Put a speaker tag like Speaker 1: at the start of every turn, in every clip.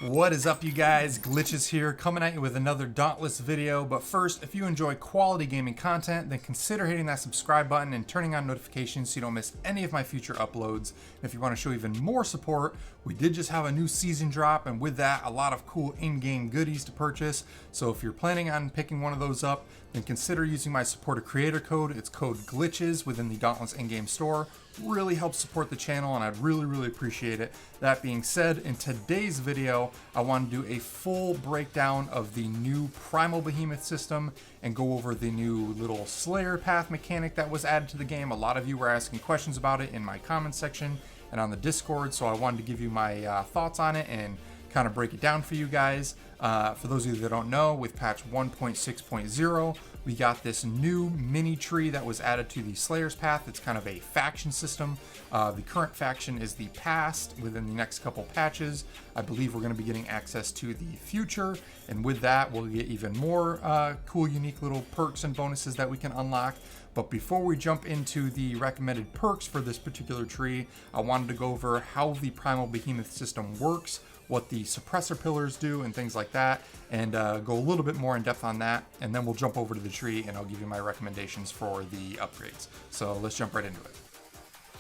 Speaker 1: What is up, you guys? Glitchiz here, coming at you with another Dauntless video. But first, if you enjoy quality gaming content, then consider hitting that subscribe button and turning on notifications so you don't miss any of my future uploads. And if you want to show even more support, we did just have a new season drop, and with that, a lot of cool in-game goodies to purchase. So if you're planning on picking one of those up, then consider using my supporter creator code. It's code Glitchiz within the Dauntless in-game store. Really helps support the channel, and I'd really appreciate it. That being said, in today's video, I want to do a full breakdown of the new Primal Behemoth system and go over the new little Slayer path mechanic that was added to the game. A lot of you were asking questions about it in my comment section and on the Discord, so I wanted to give you my thoughts on it and kind of break it down for you guys. For those of you that don't know, with patch 1.6.0, we got this new mini tree that was added to the Slayer's Path. It's kind of a faction system. The current faction is the past. Within the next couple patches, I believe we're going to be getting access to the future, and with that, we'll get even more cool, unique little perks and bonuses that we can unlock. But before we jump into the recommended perks for this particular tree, I wanted to go over how the Primal Behemoth system works, what the suppressor pillars do, and things like that, and go a little bit more in depth on that, and then we'll jump over to the tree and I'll give you my recommendations for the upgrades. So let's jump right into it.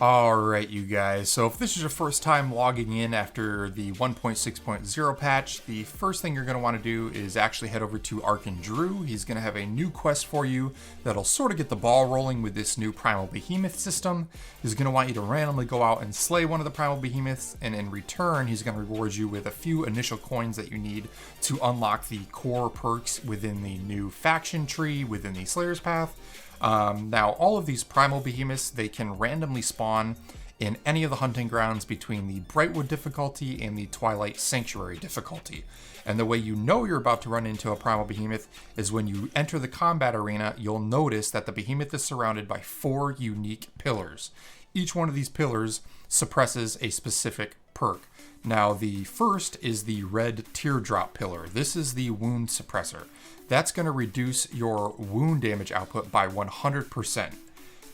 Speaker 1: Alright, you guys, so if this is your first time logging in after the 1.6.0 patch, the first thing you're going to want to do is actually head over to Arkin Drew. He's going to have a new quest for you that'll sort of get the ball rolling with this new Primal Behemoth system. He's going to want you to randomly go out and slay one of the Primal Behemoths, and in return, he's going to reward you with a few initial coins that you need to unlock the core perks within the new faction tree within the Slayer's Path. Now, all of these Primal Behemoths, they can randomly spawn in any of the hunting grounds between the Brightwood difficulty and the Twilight Sanctuary difficulty. And the way you know you're about to run into a Primal Behemoth is when you enter the combat arena, you'll notice that the Behemoth is surrounded by 4 unique pillars. Each one of these pillars suppresses a specific perk. Now, the first is the red teardrop pillar. This is the wound suppressor. That's going to reduce your wound damage output by 100%.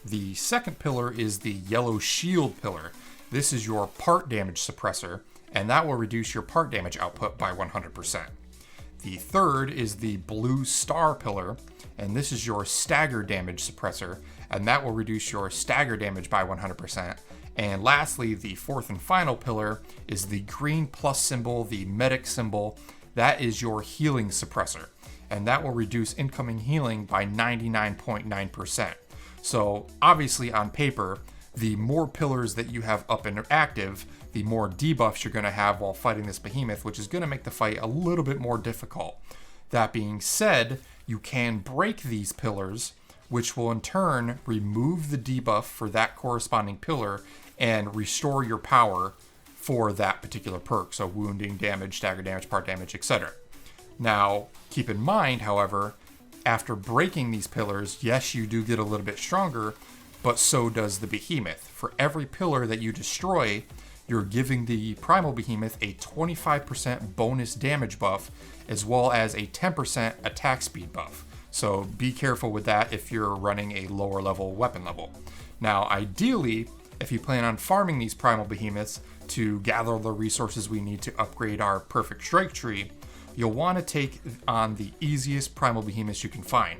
Speaker 1: The second pillar is the yellow shield pillar. This is your part damage suppressor, and that will reduce your part damage output by 100%. The third is the blue star pillar, and this is your stagger damage suppressor, and that will reduce your stagger damage by 100%. And lastly, the fourth and final pillar is the green plus symbol, the medic symbol. That is your healing suppressor, and that will reduce incoming healing by 99.9%. So obviously on paper, the more pillars that you have up and active, the more debuffs you're going to have while fighting this behemoth, which is going to make the fight a little bit more difficult. That being said, you can break these pillars, which will in turn remove the debuff for that corresponding pillar and restore your power for that particular perk. So wounding, damage, stagger damage, part damage, etc. Now, keep in mind, however, after breaking these pillars, yes, you do get a little bit stronger, but so does the behemoth. For every pillar that you destroy, you're giving the Primal Behemoth a 25% bonus damage buff, as well as a 10% attack speed buff. So be careful with that if you're running a lower level weapon level. Now, ideally, if you plan on farming these Primal Behemoths to gather the resources we need to upgrade our perfect strike tree, you'll want to take on the easiest Primal Behemoths you can find.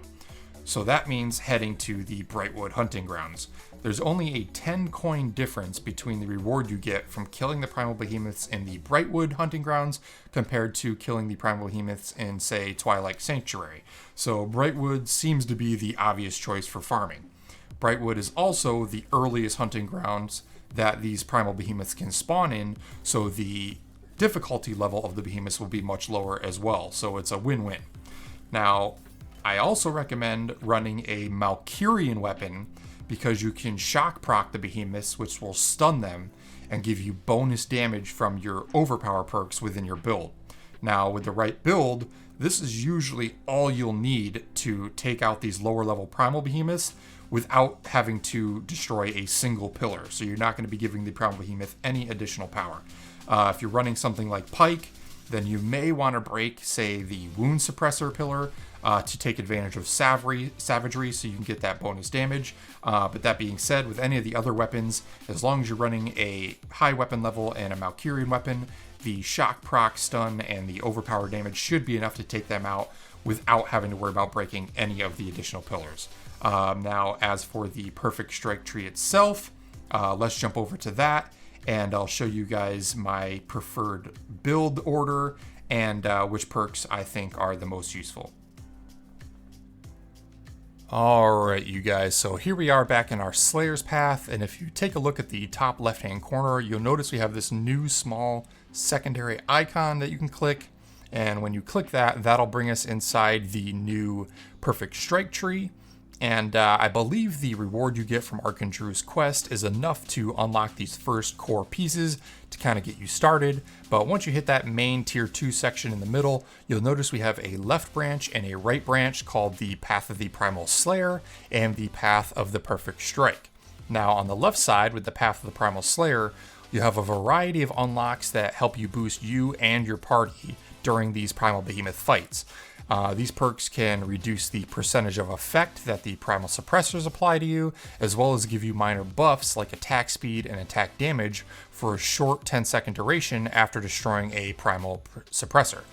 Speaker 1: So that means heading to the Brightwood hunting grounds. There's only a 10 coin difference between the reward you get from killing the Primal Behemoths in the Brightwood hunting grounds compared to killing the Primal Behemoths in, say, Twilight Sanctuary. So Brightwood seems to be the obvious choice for farming. Brightwood is also the earliest hunting grounds that these Primal Behemoths can spawn in, so the difficulty level of the behemoths will be much lower as well, so it's a win-win. Now, I also recommend running a Malkurian weapon because you can shock proc the behemoths, which will stun them and give you bonus damage from your overpower perks within your build. Now, with the right build, this is usually all you'll need to take out these lower level Primal Behemoths without having to destroy a single pillar. So you're not going to be giving the Primal Behemoth any additional power. If you're running something like Pike, then you may want to break, say, the wound suppressor pillar to take advantage of savagery so you can get that bonus damage. But that being said, with any of the other weapons, as long as you're running a high weapon level and a Valkyrian weapon, the shock proc, stun, and the overpower damage should be enough to take them out without having to worry about breaking any of the additional pillars. Now, as for the Perfect Strike tree itself, let's jump over to that, and I'll show you guys my preferred build order and which perks I think are the most useful. Alright, you guys, so here we are back in our Slayer's Path, and if you take a look at the top left-hand corner, you'll notice we have this new small secondary icon that you can click, and when you click that, that'll bring us inside the new Perfect Strike tree. And I believe the reward you get from Arcandru's quest is enough to unlock these first core pieces to kind of get you started. But once you hit that main tier 2 section in the middle, you'll notice we have a left branch and a right branch called the Path of the Primal Slayer and the Path of the Perfect Strike. Now on the left side with the Path of the Primal Slayer, you have a variety of unlocks that help you boost you and your party during these Primal Behemoth fights. These perks can reduce the percentage of effect that the primal suppressors apply to you, as well as give you minor buffs like attack speed and attack damage for a short 10-second duration after destroying a primal suppressor.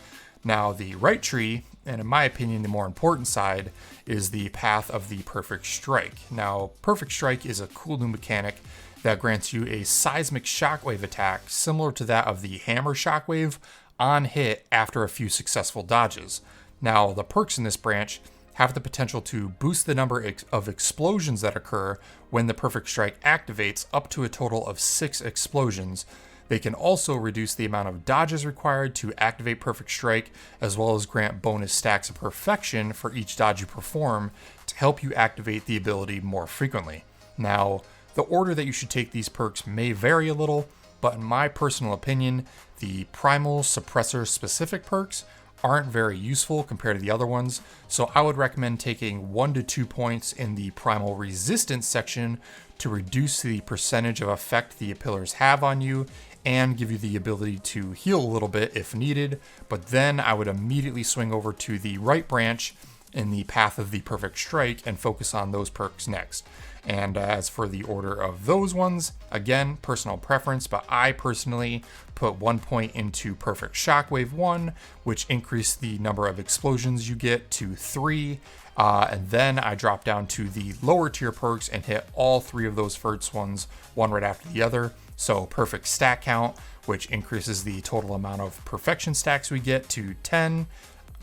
Speaker 1: Now, the right tree, and in my opinion the more important side, is the Path of the Perfect Strike. Now, Perfect Strike is a cool new mechanic that grants you a seismic shockwave attack similar to that of the hammer shockwave on hit after a few successful dodges. Now, the perks in this branch have the potential to boost the number of explosions that occur when the Perfect Strike activates up to a total of 6 explosions. They can also reduce the amount of dodges required to activate Perfect Strike, as well as grant bonus stacks of perfection for each dodge you perform to help you activate the ability more frequently. Now, the order that you should take these perks may vary a little, but in my personal opinion, the Primal Suppressor specific perks aren't very useful compared to the other ones, so I would recommend taking 1 to 2 points in the Primal Resistance section to reduce the percentage of effect the pillars have on you and give you the ability to heal a little bit if needed, but then I would immediately swing over to the right branch in the Path of the Perfect Strike and focus on those perks next. And as for the order of those ones, again, personal preference, but I personally put 1 point into Perfect Shockwave 1, which increased the number of explosions you get to 3. And then I drop down to the lower tier perks and hit all 3 of those first ones, one right after the other. So Perfect Stack Count, which increases the total amount of perfection stacks we get to 10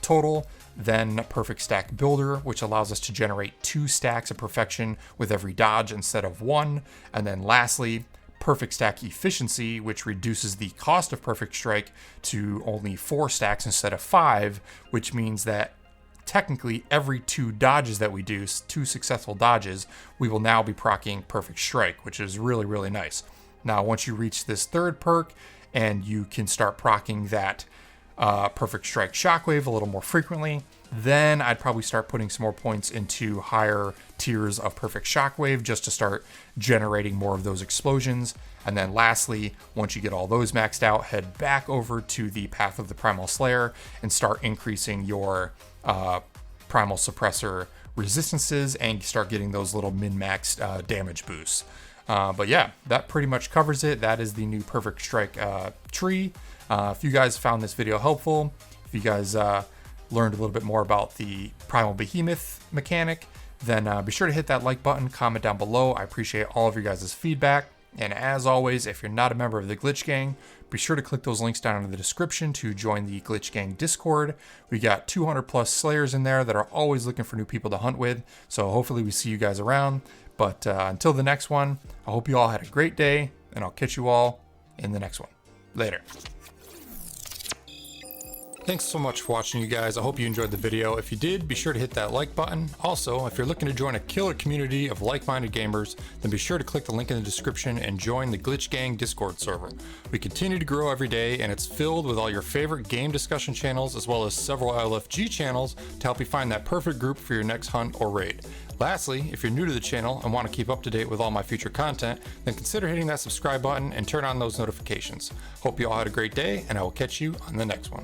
Speaker 1: total. Then Perfect Stack Builder, which allows us to generate 2 stacks of perfection with every dodge instead of 1. And then lastly, Perfect Stack Efficiency, which reduces the cost of Perfect Strike to only 4 stacks instead of 5, which means that technically every 2 dodges that we do, 2 successful dodges, we will now be proccing Perfect Strike, which is really, really nice. Now, once you reach this third perk and you can start proccing that Perfect Strike Shockwave a little more frequently, then I'd probably start putting some more points into higher tiers of Perfect Shockwave just to start generating more of those explosions. And then lastly, once you get all those maxed out, head back over to the Path of the Primal Slayer and start increasing your Primal Suppressor resistances and start getting those little min-maxed damage boosts. But yeah, that pretty much covers it. That is the new Perfect Strike tree. If you guys found this video helpful, if you guys learned a little bit more about the Primal Behemoth mechanic, then be sure to hit that like button, comment down below. I appreciate all of your guys' feedback. And as always, if you're not a member of the Glitch Gang, be sure to click those links down in the description to join the Glitch Gang Discord. We got 200 plus Slayers in there that are always looking for new people to hunt with. So hopefully we see you guys around. But until the next one, I hope you all had a great day, and I'll catch you all in the next one. Later. Thanks so much for watching, you guys. I hope you enjoyed the video. If you did, be sure to hit that like button. Also, if you're looking to join a killer community of like-minded gamers, then be sure to click the link in the description and join the Glitch Gang Discord server. We continue to grow every day, and it's filled with all your favorite game discussion channels, as well as several LFG channels to help you find that perfect group for your next hunt or raid. Lastly, if you're new to the channel and want to keep up to date with all my future content, then consider hitting that subscribe button and turn on those notifications. Hope you all had a great day, and I will catch you on the next one.